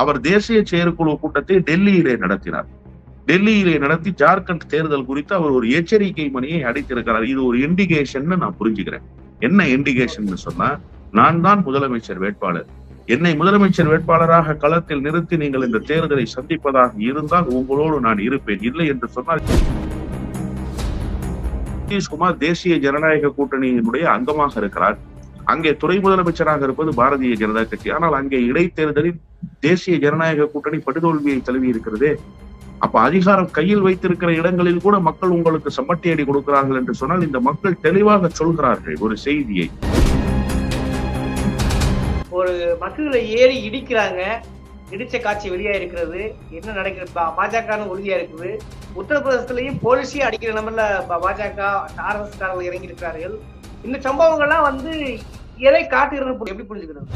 அவர் தேசிய செயற்குழு கூட்டத்தை டெல்லியிலே நடத்தினார். டெல்லியிலே நடத்தி ஜார்க்கண்ட் தேர்தல் குறித்து அவர் ஒரு எச்சரிக்கை மணியை அடித்திருக்கிறார். இது ஒரு இண்டிகேஷன் நான் புரிஞ்சுக்கிறேன். என்ன இண்டிகேஷன் சொன்னா, நான் தான் முதலமைச்சர் வேட்பாளர், என்னை முதலமைச்சர் வேட்பாளராக களத்தில் நிறுத்தி நீங்கள் இந்த தேர்தலை சந்திப்பதாக இருந்தால் உங்களோடு நான் இருப்பேன். இல்லை என்று சொன்னால் நிதிஷ்குமார் தேசிய ஜனநாயக கூட்டணியினுடைய அங்கமாக இருக்கிறார். அங்கே துணை முதலமைச்சராக இருப்பது பாரதிய ஜனதா கட்சி. ஆனால் அங்கே இடைத்தேர்தலில் தேசிய ஜனநாயக கூட்டணி படுதோல்வியை தழுவி இருக்கிறதே. அப்ப அதிகாரம் கையில் வைத்திருக்கிற இடங்களில் கூட மக்கள் உங்களுக்கு சம்மட்டி அடி கொடுக்கிறார்கள் என்று சொன்னால் இந்த மக்கள் தெளிவாக சொல்கிறார்கள் ஒரு செய்தியை. ஒரு மக்களை ஏறி இடிக்கிறாங்க, இடிச்ச காட்சி வெளியா இருக்கிறது. என்ன நடக்கிறது? பாஜக உறுதியா இருக்குது. உத்தரப்பிரதேசத்திலையும் போலீஸையும் அடிக்கிற நம்மள பாஜக RSS காரர்கள் இறங்கி இருக்கிறார்கள். இந்த சம்பவங்கள்லாம் எதை காட்டுகிறது எப்படி புரிஞ்சுக்கிறது?